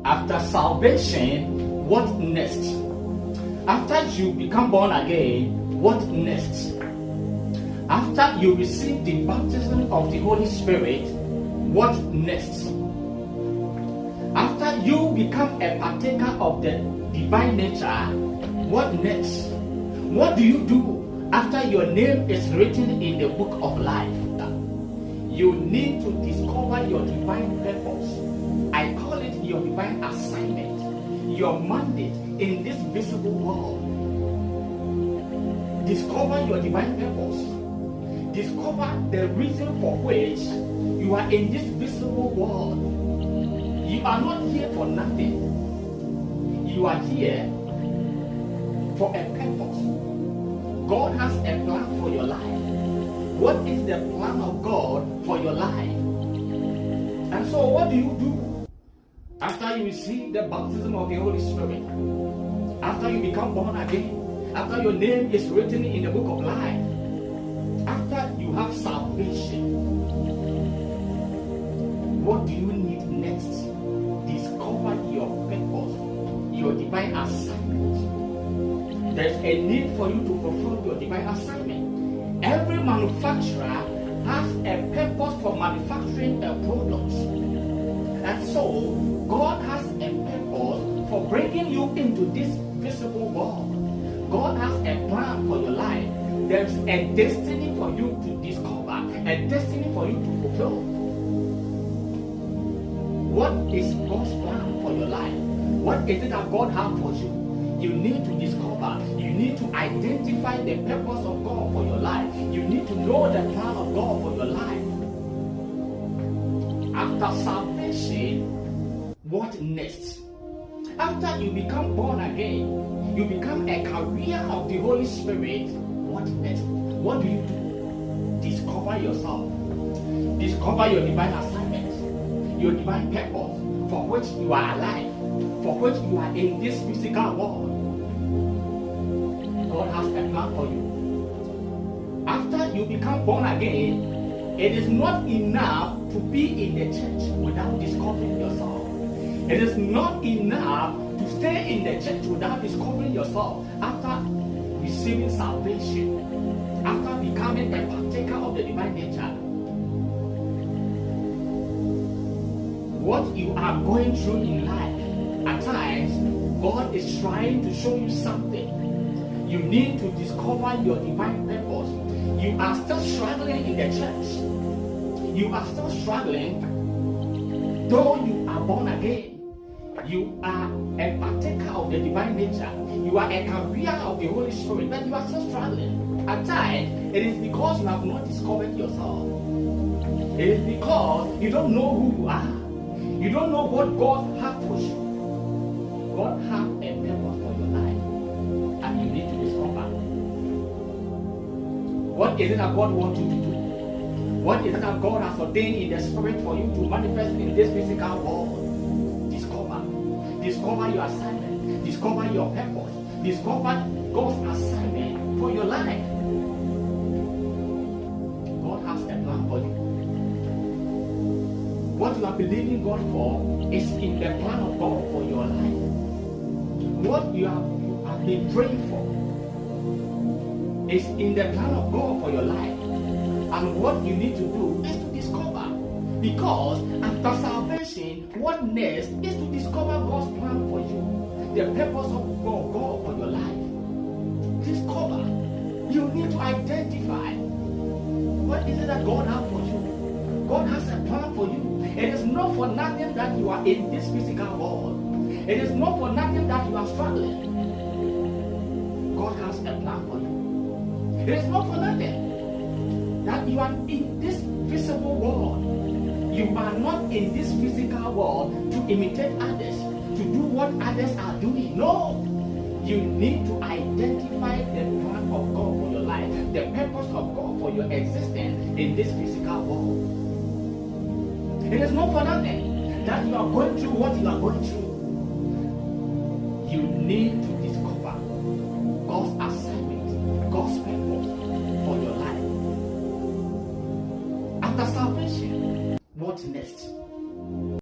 After salvation, what next? After you become born again, what next? After you receive the baptism of the Holy Spirit, what next? After you become a partaker of the divine nature, what next? What do you do after your name is written in the book of life? You need to discover your divine purpose. I call it your divine assignment, your mandate in this visible world. Discover your divine purpose. Discover the reason for which you are in this visible world. You are not here for nothing. You are here for a purpose. God has a plan for your life. What is the plan of God for your life? And so what do you do after you receive the baptism of the Holy Spirit? After you become born again? After your name is written in the book of life? After you have salvation? What do you need next? Discover your purpose, your divine assignment. There's a need for you to fulfill your divine assignment. Every manufacturer has a purpose for manufacturing a product. And so, God has a purpose for bringing you into this visible world. God has a plan for your life. There's a destiny for you to discover, a destiny for you to fulfill. What is God's plan for your life? What is it that God has for you? You need to discover, you need to identify the purpose of God for your life. You need to know the plan of God for your life. After salvation, what next? After you become born again, you become a carrier of the Holy Spirit, what next? What do you do? Discover yourself. Discover your divine assignment, your divine purpose for which you are alive, for which you are in this physical world. God has a plan for you. After you become born again, it is not enough to be in the church without discovering yourself. It is not enough to stay in the church without discovering yourself. After receiving salvation, after becoming a partaker of the divine nature, what you are going through in life, at times, God is trying to show you something. You need to discover your divine purpose. You are still struggling in the church. You are still struggling, though you are born again. You are a partaker of the divine nature. You are a carrier of the Holy Spirit, but you are still struggling. At times, it is because you have not discovered yourself. It is because you don't know who you are. You don't know what God has for you. God has a purpose for your life, and you need to discover. What is it that God wants you to do? What is it that God has ordained in the Spirit for you to manifest in this physical world? Discover. Discover your assignment. Discover your purpose. Discover God's assignment for your life. God has a plan for you. What you are believing God for is in the plan of God for your life. What you have been praying for is in the plan of God for your life. And what you need to do is to discover. Because after salvation, what next is to discover God's plan for you. The purpose of God for your life. Discover. You need to identify. What is it that God has for you? God has a plan for you. It is not for nothing that you are in this physical world. It is not for nothing that you are struggling. God has a plan for you. It is not for nothing that you are in this visible world. You are not in this physical world to imitate others, to do what others are doing. No. You need to identify the plan of God for your life, the purpose of God for your existence in this physical world. It is not for nothing that you are going through what you are going through. You need to discover God's assignment, God's purpose for your life. After salvation, what next?